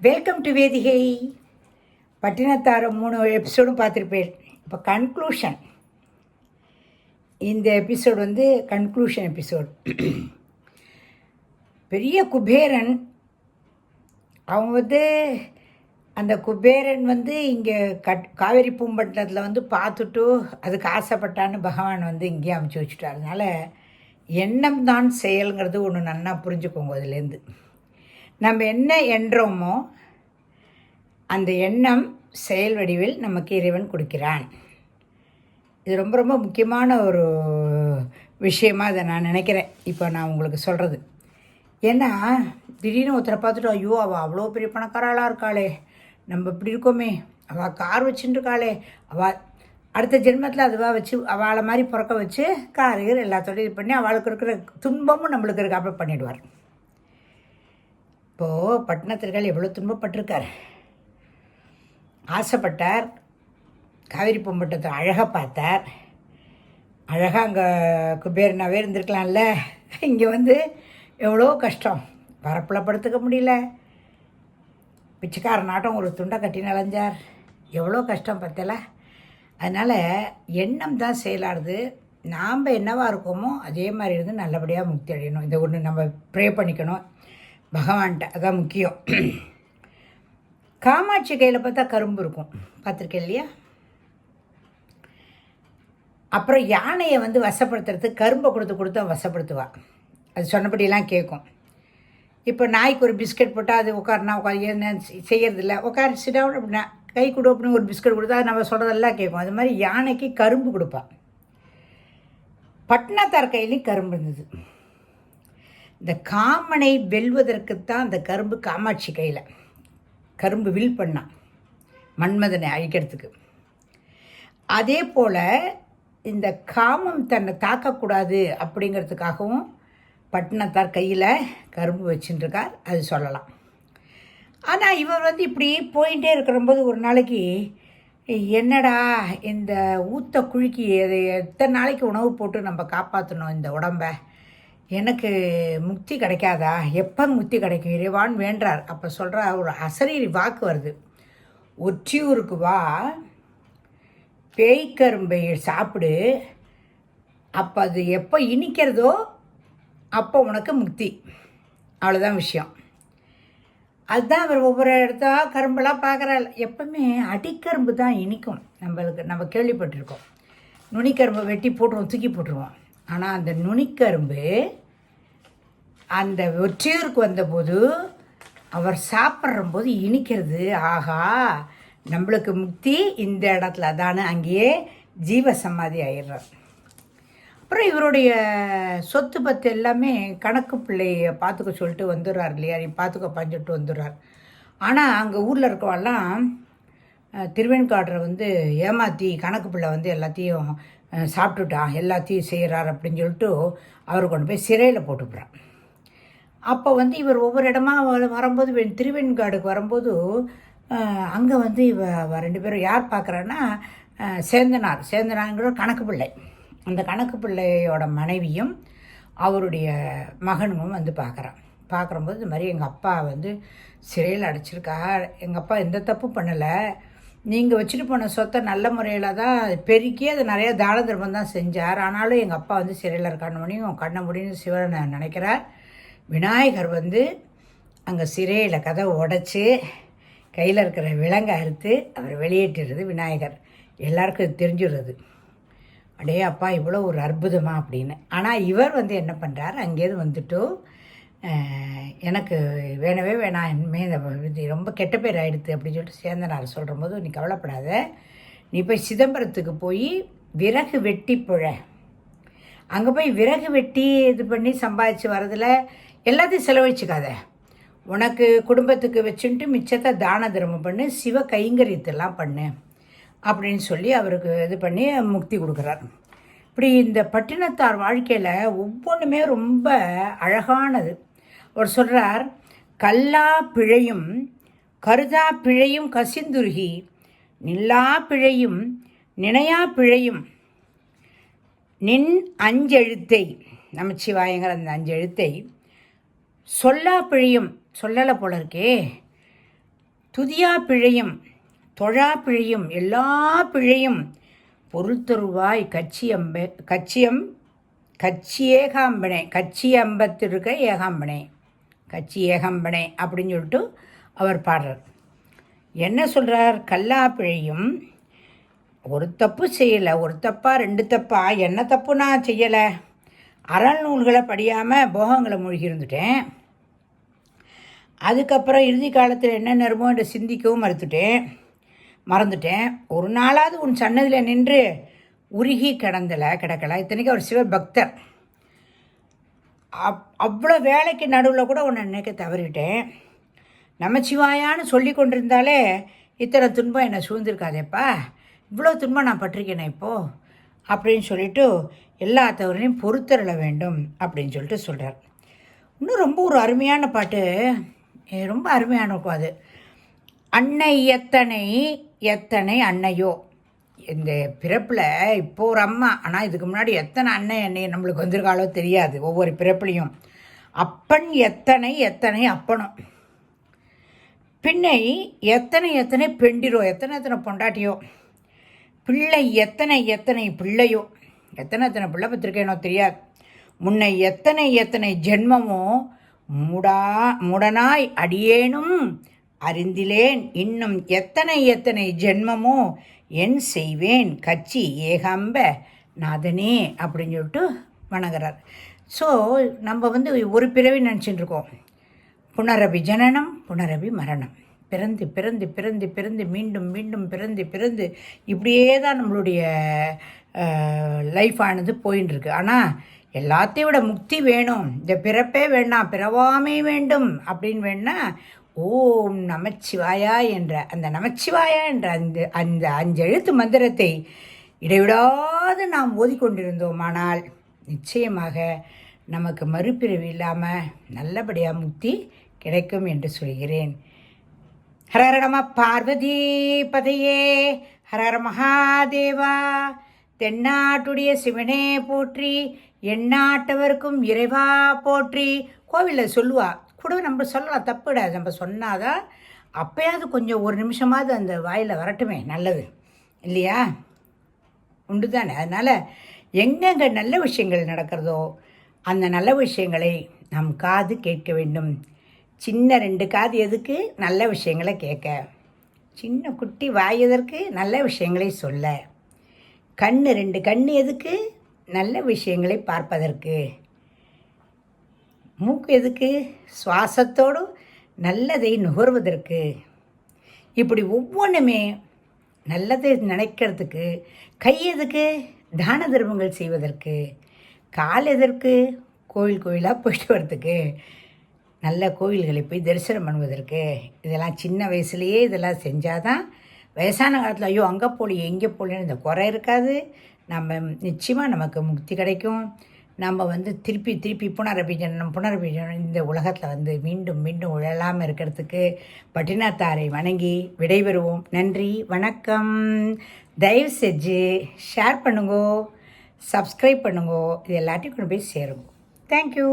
Welcome to வேதிகை. பட்டினத்தாரம் 3 எபிசோடும் பார்த்துருப்பேன். இப்போ conclusion. இந்த எபிசோடு வந்து கன்க்ளூஷன் எபிசோடு. பெரிய குபேரன் அவங்க வந்து அந்த குபேரன் வந்து இங்கே காவேரி பூம்பட்டினத்தில் வந்து பார்த்துட்டு அதுக்கு ஆசைப்பட்டான்னு பகவான் வந்து இங்கேயே அமைச்சு வச்சுட்டார். அதனால் எண்ணம் தான் செயல்ங்கிறது ஒன்று நன்னா புரிஞ்சுக்கோங்க. அதுலேருந்து நம்ம என்ன எண்ணுறோமோ அந்த எண்ணம் செயல் வடிவில் நமக்கு இறைவன் கொடுக்கிறான். இது ரொம்ப ரொம்ப முக்கியமான ஒரு விஷயமாக அதை நான் நினைக்கிறேன். இப்போ நான் உங்களுக்கு சொல்கிறது ஏன்னா, திடீர்னு ஒருத்தரை பார்த்துட்டு ஐயோ அவள் அவ்வளோ பெரிய பணக்காராளாக இருக்காளே, நம்ம இப்படி இருக்கோமே, அவள் கார் வச்சுட்டுருக்காளே, அவள் அடுத்த ஜென்மத்தில் அதுவாக வச்சு அவளை மாதிரி பிறக்க வச்சு கார்கள் எல்லாத்தோடையும் இது பண்ணி அவளுக்கு இருக்கிற துன்பமும் நம்மளுக்கு இருக்காப்ப பண்ணிவிடுவார். இப்போது பட்டினத்திற்கால் எவ்வளோ துன்பப்பட்டிருக்கார். ஆசைப்பட்டார், காவேரி பூம்பட்டத்தை அழகாக பார்த்தார். அழகாக அங்கே குபேரனாகவே இருந்திருக்கலாம்ல. இங்கே வந்து எவ்வளோ கஷ்டம், வரப்பில் படுத்துக்க முடியல, பிச்சைக்கார நாட்டம் ஒரு துண்டை கட்டி நலைஞ்சார். எவ்வளோ கஷ்டம் பார்த்தல. அதனால் எண்ணம் தான் செயலாடுது. நாம் என்னவாக இருக்கோமோ அதே மாதிரி இருந்து நல்லபடியாக முக்தி அடையணும். இதை ஒன்று நம்ம ப்ரே பண்ணிக்கணும் பகவான்கிட்ட, அதான் முக்கியம். காமாட்சி கையில் பார்த்தா கரும்பு இருக்கும், பார்த்துருக்கேன் இல்லையா? அப்புறம் யானையை வந்து வசப்படுத்துறதுக்கு கரும்பை கொடுத்து வசப்படுத்துவாள். அது சொன்னபடியெல்லாம் கேட்கும். இப்போ நாய்க்கு ஒரு பிஸ்கட் போட்டால் அது உட்காருனா என்ன செய்யறதில்ல, உட்கார சிடாவும் அப்படின்னா கை கொடு அப்படின்னு ஒரு பிஸ்கட் கொடுத்தா நம்ம சொல்கிறதெல்லாம் கேட்கும். அது மாதிரி யானைக்கு கரும்பு கொடுப்பாள். பட்னாத்தார் கையிலையும் கரும்பு இருந்தது. இந்த காமனை வெல்வதற்குத்தான் அந்த கரும்பு காமாட்சி கையில் கரும்பு வில் பண்ணான், மன்மதனை அழிக்கிறதுக்கு. அதே போல் இந்த காமம் தன்னை தாக்கக்கூடாது அப்படிங்கிறதுக்காகவும் பட்டினத்தார் கையில் கரும்பு வச்சுட்டுருக்கார், அது சொல்லலாம். ஆனால் இவர் வந்து இப்படி போயிட்டே இருக்கிறபோது ஒரு நாளைக்கு என்னடா இந்த ஊத்த குழுக்கி அதை எத்தனை நாளைக்கு உணவு போட்டு நம்ம காப்பாற்றணும் இந்த உடம்பை, எனக்கு முக்தி கிடைக்காதா, எப்போ முக்தி கிடைக்கும் இறைவான்னு வேண்டார். அப்போ சொல்கிற ஒரு அசரீரி வாக்கு வருது, ஒற்றியூருக்கு வா, பேய்க்கரும்பை சாப்பிடு, அப்போ அது எப்போ இனிக்கிறதோ அப்போ உனக்கு முக்தி. அவ்வளோதான் விஷயம். அதுதான் அவர் ஒவ்வொரு இடத்தா கரும்பெல்லாம் பார்க்குறாள். எப்பவுமே அடிக்கரும்பு தான் இனிக்கும். நம்ம கேள்விப்பட்டிருக்கோம், நுனிக்கரும்பை வெட்டி போட்டுருவோம், தூக்கி போட்டுருவோம். ஆனால் அந்த நுனிக்கரும்பு அந்த ஒற்றியூருக்கு வந்தபோது அவர் சாப்பிட்றம்போது இனிக்கிறது. ஆகா, நம்மளுக்கு முக்தி இந்த இடத்துல தானே, அங்கேயே ஜீவ சமாதி ஆயிடுறார். அப்புறம் இவருடைய சொத்து பத்து எல்லாமே கணக்கு பிள்ளையை பார்த்துக்க சொல்லிட்டு வந்துடுறார் இல்லையா, நீ பார்த்துக்கப்பான்னு சொல்லிட்டு வந்துடுறார். ஆனால் அங்கே ஊரில் இருக்கவெல்லாம் திருவெண்காடரை வந்து ஏமாற்றி கணக்கு பிள்ளை வந்து எல்லாத்தையும் சாப்பிட்டுட்டான், எல்லாத்தையும் செய்கிறார் அப்படின்னு சொல்லிட்டு அவர் கொண்டு போய் சிறையில் போட்டுவிட்றான். அப்போ வந்து இவர் ஒவ்வொரு இடமா வரும்போது திருவெண்காடுக்கு வரும்போது அங்கே வந்து இவ 2 பேரும் யார் பார்க்குறான்னா சேந்தனாங்கிற கணக்கு பிள்ளை. அந்த கணக்கு பிள்ளையோட மனைவியும் அவருடைய மகனும் வந்து பார்க்குறம்போது இந்த மாதிரி எங்கள் அப்பா வந்து சிறையில் அடைச்சிருக்கா, எங்கள் அப்பா எந்த தப்பும் பண்ணலை, நீங்கள் வச்சுட்டு போன சொத்தை நல்ல முறையில் தான் பெருக்கி அதை நிறையா தான தர்மம் தான் செஞ்சார், ஆனாலும் எங்கள் அப்பா வந்து சிறையில் இருக்கான முடியும் கண்ண முடியும்னு சிவனை நினைக்கிறார். விநாயகர் வந்து அங்கே சிறையில் கதவை உடைச்சி கையில் இருக்கிற விலங்கை அறுத்து அவர் வெளியேற்றுறது விநாயகர். எல்லாருக்கும் இது தெரிஞ்சுடுறது, அடே அப்பா இவ்வளோ ஒரு அற்புதமா அப்படின்னு. ஆனால் இவர் வந்து என்ன பண்ணுறார், அங்கேயிருந்து வந்துட்டு எனக்கு வேணவே வேணாம், இனிமேல் இது ரொம்ப கெட்ட பேர் ஆகிடுது அப்படின்னு சொல்லிட்டு சேந்தனார் சொல்கிறபோது, நீ கவலைப்படாத, நீ போய் சிதம்பரத்துக்கு போய் விறகு வெட்டி புழ, அங்கே போய் விறகு வெட்டி இது பண்ணி சம்பாதிச்சு வரதில் எல்லாத்தையும் செலவழிச்சிக்காத, உனக்கு குடும்பத்துக்கு வச்சுட்டு மிச்சத்தை தான தர்மம் பண்ணு, சிவ கைங்கரியத்தெல்லாம் பண்ணு அப்படின்னு சொல்லி அவருக்கு இது பண்ணி முக்தி கொடுக்குறார். இப்படி இந்த பட்டினத்தார் வாழ்க்கையில் ஒவ்வொன்றுமே ரொம்ப அழகானது. அவர் சொல்கிறார், கல்லா பிழையும் கருதா பிழையும் கசிந்துருகி, நில்லா பிழையும் நினையா பிழையும் நின் 5 எழுத்தை, நமச்சிவாயங்கிற அந்த 5 எழுத்தை சொல்லா பிழையும், சொல்லலை போல இருக்கே, துதியா பிழையும் தொழா பிழையும் எல்லா பிழையும் பொருள்தருவாய் கச்சி ஏகாம்பனே கச்சி அம்பத்திருக்க ஏகாம்பனே கச்சி ஏகாம்பனே அப்படின்னு சொல்லிட்டு அவர் பாடுறார். என்ன சொல்கிறார்? கல்லா பிழையும், ஒரு தப்பு செய்யலை, ஒரு தப்பா 2 தப்பா, என்ன தப்பு நான் செய்யலை, அறநூல்களை படியாமல் போகங்களை மூழ்கி இருந்துட்டேன். அதுக்கப்புறம் இறுதி காலத்தில் என்ன நேரமோ என்று சிந்திக்கவும் மறந்துட்டேன். ஒரு நாளாவது உன் சன்னதியில் நின்று உருகி கிடக்கலை. இத்தனைக்கும் அவர் சிவபக்தர். அவ்வளோ வேலைக்கு நடுவில் கூட உன்னை நினைக்க தவறிட்டேன். நமச்சிவாயான்னு சொல்லி கொண்டிருந்தாலே இத்தனை துன்பம் என்னை சூழ்ந்திருக்காதேப்பா, இவ்வளோ துன்பம் நான் பட்டிருக்கேனே இப்போது அப்படின்னு சொல்லிட்டு எல்லா தவறையும் பொறுத்தருள வேண்டும் அப்படின்னு சொல்லிட்டு சொல்கிறார். இன்னும் ரொம்ப ஒரு அருமையான பாட்டு, ரொம்ப அருமையான இருக்கும் அது. அன்னை எத்தனை அன்னையோ. இந்த பிறப்பில் இப்போது ஒரு அம்மா, ஆனால் இதுக்கு முன்னாடி எத்தனை அன்னை நம்மளுக்கு வந்திருக்காளோ தெரியாது. ஒவ்வொரு பிறப்புலையும் அப்பன் எத்தனை அப்பனும், பின்னை எத்தனை பெண்டிரோ, எத்தனை பொண்டாட்டியோ, பிள்ளை எத்தனை பிள்ளையோ, எத்தனை பிள்ளை பத்திருக்கேனோ தெரியாது. முன்னை எத்தனை ஜென்மமோ முடனாய் அடியேனும் அறிந்திலேன், இன்னும் எத்தனை ஜென்மமோ என் செய்வேன் கச்சி ஏகாம்ப நாதனே அப்படின்னு சொல்லிட்டு வணங்குறார். ஸோ நம்ம ஒரு பிறவி நினச்சிட்டு இருக்கோம். புனரபி ஜனனம் புனரபி மரணம், பிறந்து மீண்டும் பிறந்து இப்படியே தான் நம்மளுடைய லைஃப் ஆனது போயின்னு இருக்கு. ஆனால் எல்லாத்தையும் விட முக்தி வேணும், இந்த பிறப்பே வேண்டாம், பிறவாமை வேண்டும் அப்படின்னு வேணா ஓம் நமச்சிவாயா என்ற அந்த அந்த 5 எழுத்து மந்திரத்தை இடைவிடாது நாம் ஓதிக்கொண்டிருந்தோமானால் நிச்சயமாக நமக்கு மறுபிறவி இல்லாமல் நல்லபடியாக முக்தி கிடைக்கும் என்று சொல்கிறேன். ஹரஹர நம பார்வதி பதையே, ஹரஹர மகாதேவா. தென்னாட்டுடைய சிவனே போற்றி, எந்நாட்டவருக்கும் இறைவா போற்றி. கோவிலில் சொல்லுவா கூட, நம்ம சொல்லலாம், தப்பு கிடையாது. நம்ம சொன்னாதான் அப்போயாவது கொஞ்சம் ஒரு நிமிஷமாவது அந்த வாயில் வரட்டுமே, நல்லது இல்லையா? உண்டு தானே. அதனால் எங்கெங்கே நல்ல விஷயங்கள் நடக்கிறதோ அந்த நல்ல விஷயங்களை நம் காது கேட்க வேண்டும். சின்ன 2 காது எதுக்கு? நல்ல விஷயங்களை கேட்க. சின்ன குட்டி வாய் எதற்கு? நல்ல விஷயங்களை சொல்ல. 2 கண்ணு எதுக்கு? நல்ல விஷயங்களை பார்ப்பதற்கு. மூக்கு எதுக்கு? சுவாசத்தோடு நல்லதை நுகர்வதற்கு. இப்படி ஒவ்வொன்றுமே நல்லதை நினைக்கிறதுக்கு. கை எதுக்கு? தான தர்மங்கள் செய்வதற்கு. கால் எதற்கு? கோயிலாக போயிட்டு வர்றதுக்கு, நல்ல கோயில்களை போய் தரிசனம் பண்ணுவதற்கு. இதெல்லாம் சின்ன வயசுலேயே இதெல்லாம் செஞ்சால் தான் வயசான காலத்தில் ஐயோ அங்கே போகலையே இங்கே போகலைன்னு இந்த குறை இருக்காது. நம்ம நிச்சயமாக நமக்கு முக்தி கிடைக்கும். நம்ம திருப்பி புனரபிஜனம் இந்த உலகத்தில் மீண்டும் உழலாமல் இருக்கிறதுக்கு பட்டினத்தாரை வணங்கி விடைபெறுவோம். நன்றி, வணக்கம். தயவு செஞ்சு ஷேர் பண்ணுங்கோ, சப்ஸ்கிரைப் பண்ணுங்கோ, இது எல்லாத்தையும் கொண்டு போய் சேருங்க. தேங்க்யூ.